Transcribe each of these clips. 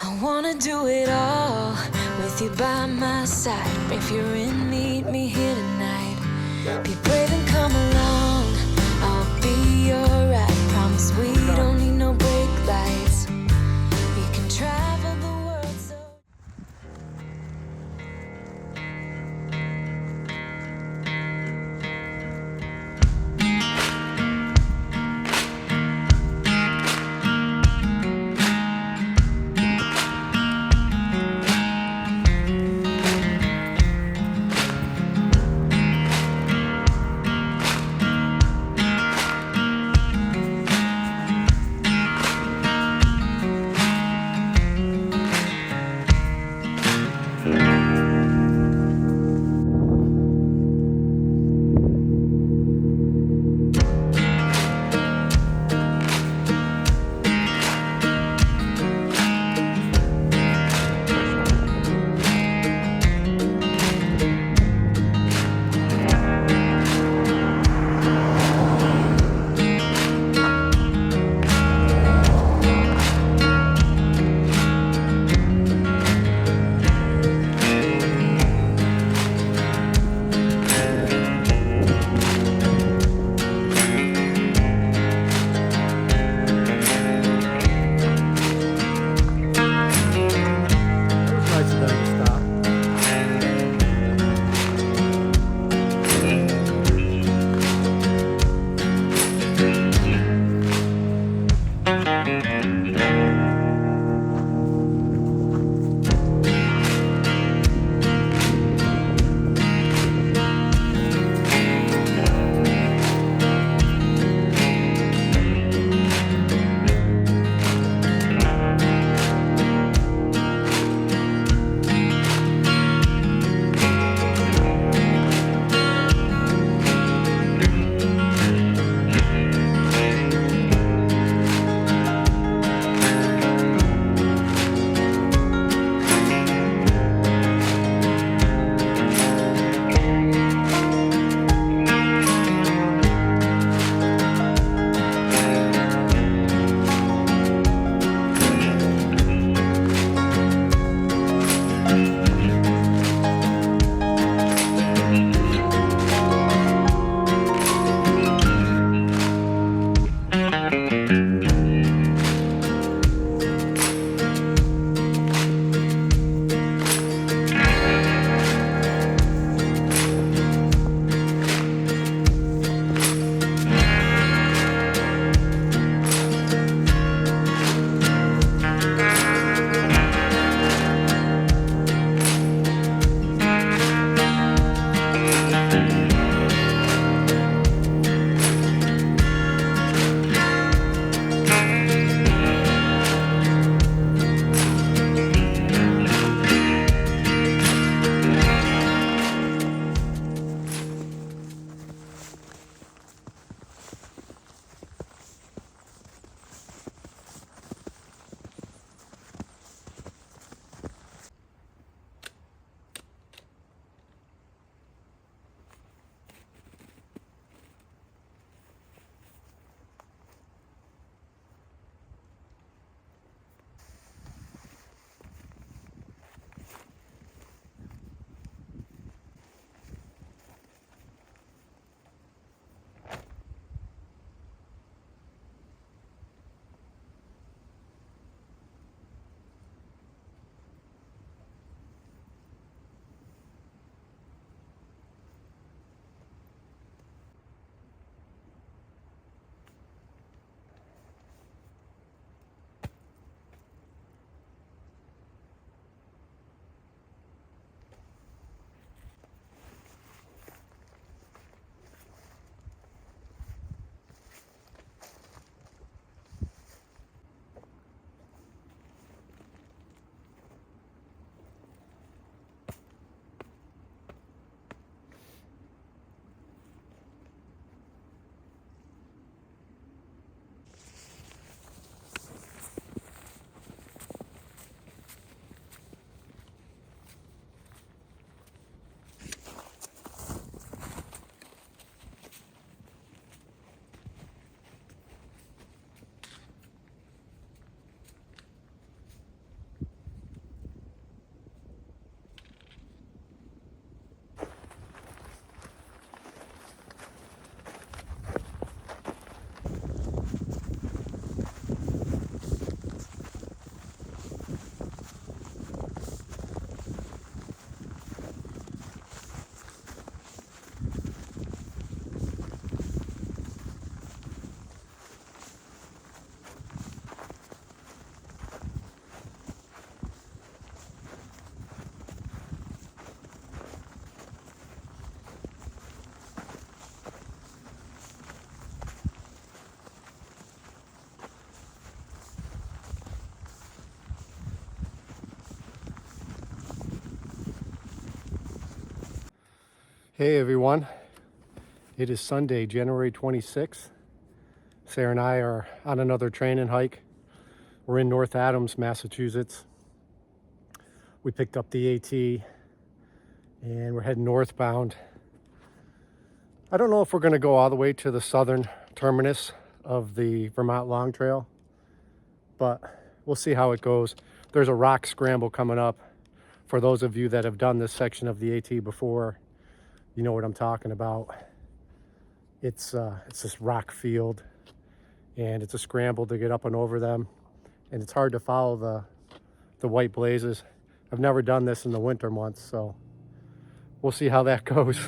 I wanna do it all with you by my side. If you're in, meet me here tonight. Be brave and come along, I'll be your ride. Promise we don't need no brake lights. We can travel the world so... Hey everyone, it is Sunday, January 26th. Sarah and I are on another training hike. We're in North Adams, Massachusetts. We picked up the AT and we're heading northbound. I don't know if we're going to go all the way to the southern terminus of the Vermont Long Trail, but we'll see how it goes. There's a rock scramble coming up. For those of you that have done this section of the AT before, you know what I'm talking about. It's this rock field, and it's a scramble to get up and over them, and it's hard to follow the white blazes. I've never done this in the winter months, so we'll see how that goes.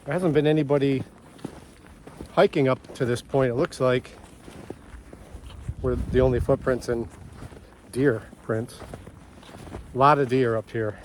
There hasn't been anybody hiking up to this point. It looks like we're the only footprints and deer prints. A lot of deer up here.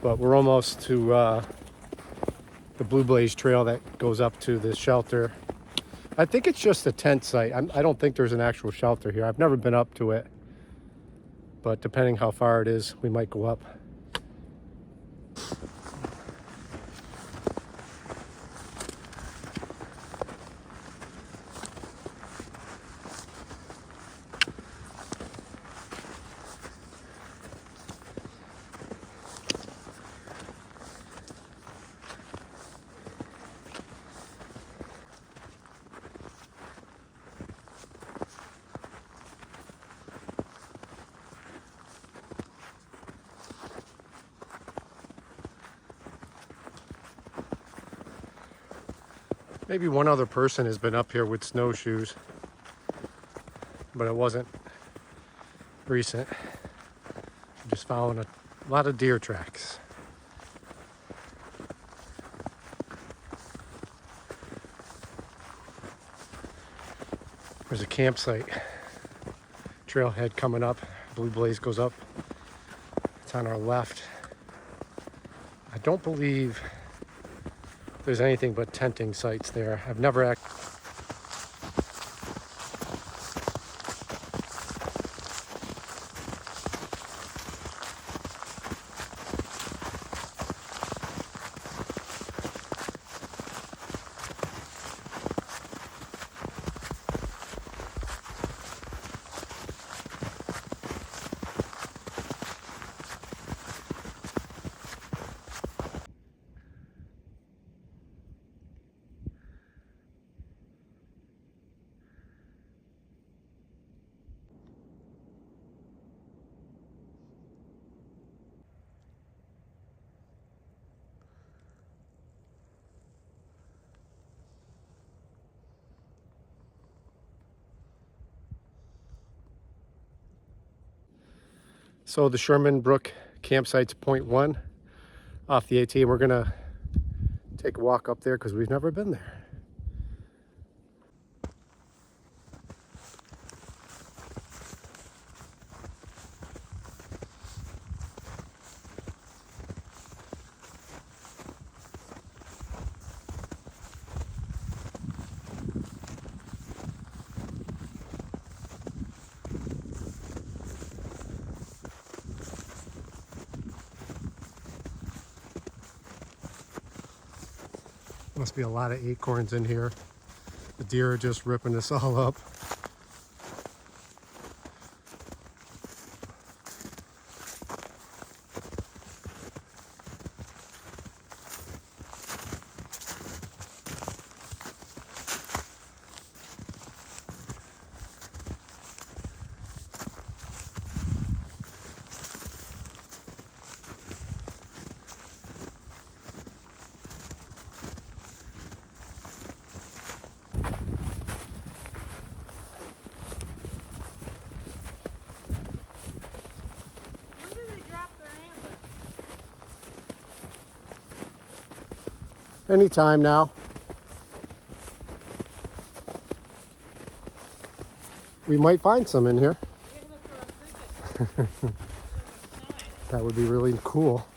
But we're almost to the Blue Blaze Trail that goes up to this shelter. I think it's just a tent site. I don't think there's an actual shelter here. I've never been up to it. But depending how far it is, we might go up. Maybe one other person has been up here with snowshoes, but it wasn't recent. I'm just following a lot of deer tracks. There's a campsite trailhead coming up. Blue Blaze goes up. It's on our left. I don't believe there's anything but tenting sites there. I've never So the Sherman Brook campsite's point 1 off the AT. We're gonna take a walk up there because we've never been there. Must be a lot of acorns in here. The deer are just ripping this all up. Anytime now. We might find some in here. That would be really cool.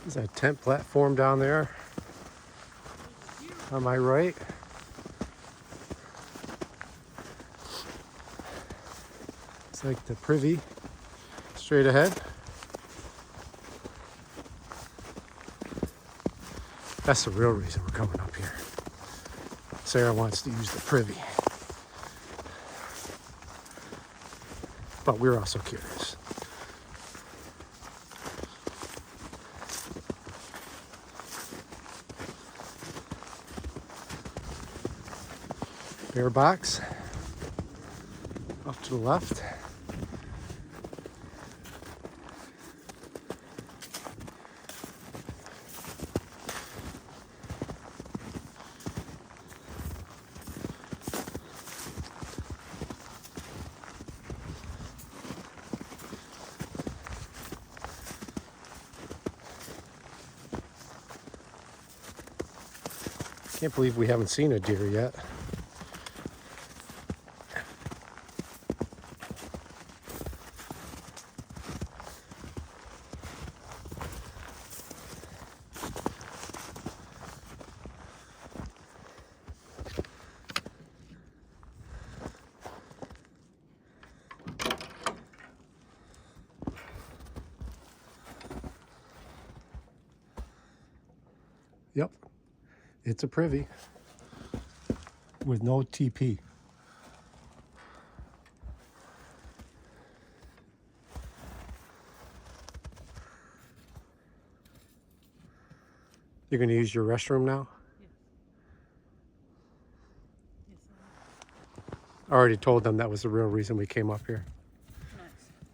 There's a tent platform down there. On my right. It's like the privy straight ahead. That's the real reason we're coming up here. Sarah wants to use the privy. But we're also curious. Bear box off to the left. Can't believe we haven't seen a deer yet. Yep, it's a privy with no TP. You're going to use your restroom now? Yes. Yes, I already told them that was the real reason we came up here.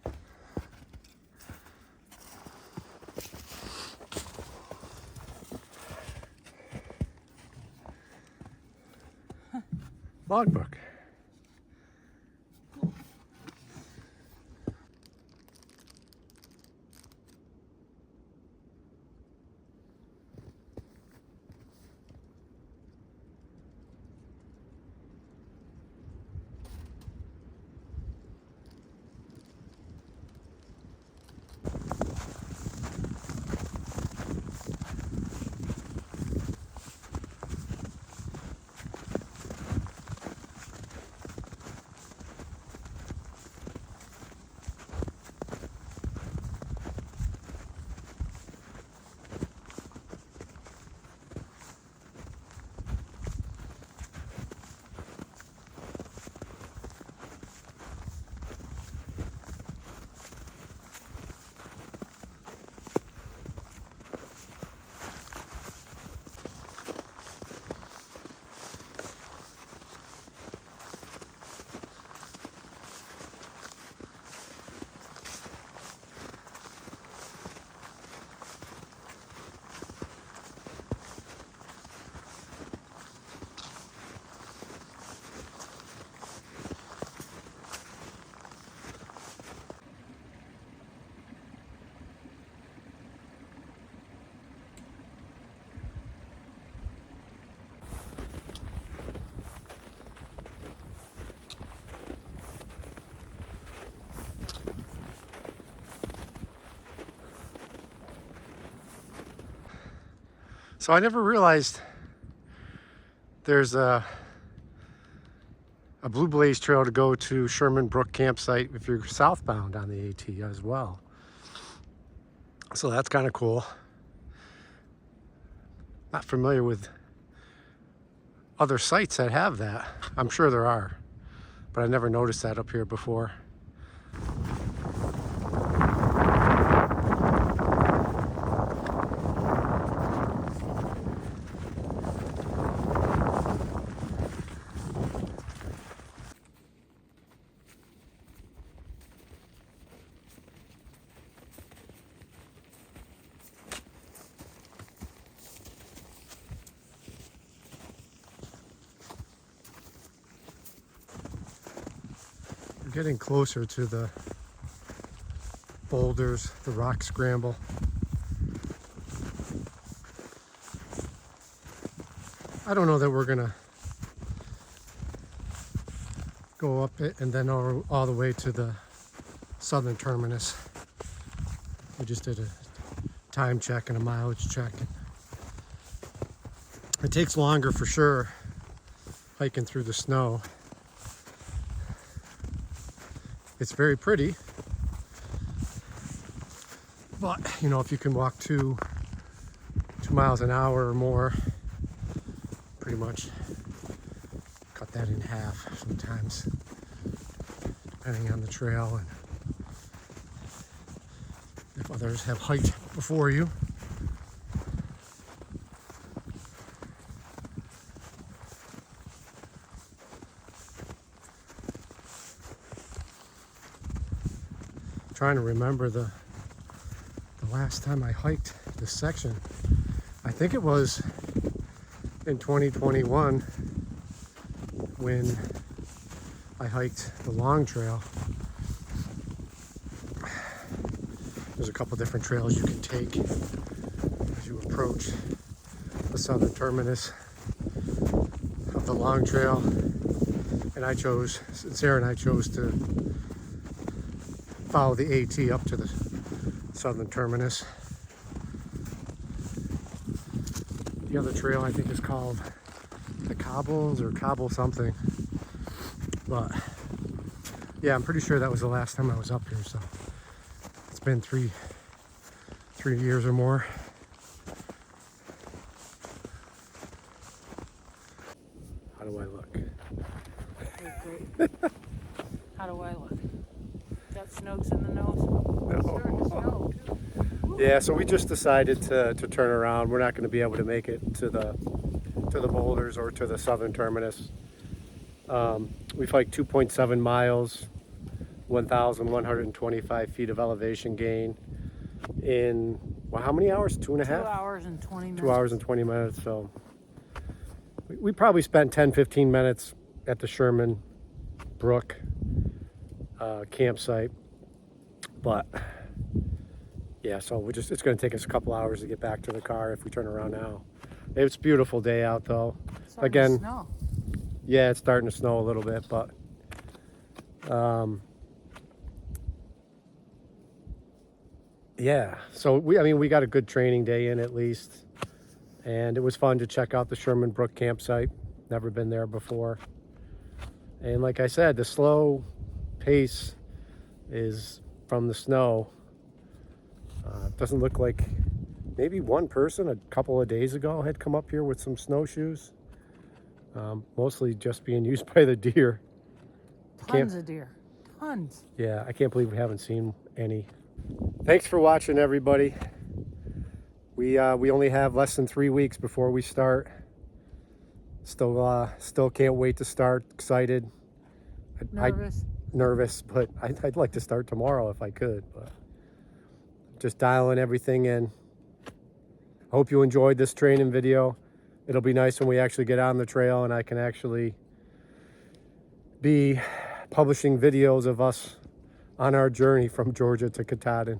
nice. Logbook. So I never realized there's a Blue Blaze trail to go to Sherman Brook campsite if you're southbound on the AT as well. So that's kind of cool. Not familiar with other sites that have that. I'm sure there are, but I never noticed that up here before. We're getting closer to the boulders, the rock scramble. I don't know that we're gonna go up it and then all the way to the southern terminus. We just did a time check and a mileage check. It takes longer for sure hiking through the snow. It's very pretty, but you know, if you can walk 2 miles an hour or more, pretty much cut that in half sometimes, depending on the trail and if others have hiked before you. Trying to remember the last time I hiked this section. I think it was in 2021 when I hiked the long trail. There's a couple different trails you can take as you approach the southern terminus of the long trail, and Sarah and I chose to follow the AT up to the southern terminus. The other trail I think is called the Cobbles or Cobble something, but yeah, I'm pretty sure that was the last time I was up here, so it's been three years or more. How do I look? Great. How do I look? Got snokes in the nose? No. Yeah, so we just decided to turn around. We're not going to be able to make it to the boulders or to the southern terminus. We've hiked 2.7 miles, 1,125 feet of elevation gain in, well, how many hours? 2.5? 2 hours and 20 minutes. 2 hours and 20 minutes. So we probably spent 10-15 minutes at the Sherman Brook campsite, but yeah, so it's going to take us a couple hours to get back to the car if we turn around now. It's a beautiful day out though. Starting to snow. Yeah, it's starting to snow a little bit, but yeah, so we got a good training day in at least, and it was fun to check out the Sherman Brook campsite. Never been there before, and like I said, the slow pace is from the snow. Doesn't look like, maybe one person a couple of days ago had come up here with some snowshoes, mostly just being used by the deer. Tons of deer, tons. Yeah, I can't believe we haven't seen any. Thanks for watching, everybody. We only have less than 3 weeks before we start. Still can't wait to start. Excited. Nervous, but I'd like to start tomorrow if I could, but just dialing everything in. I hope you enjoyed this training video. It'll be nice when we actually get on the trail and I can actually be publishing videos of us on our journey from Georgia to Katahdin.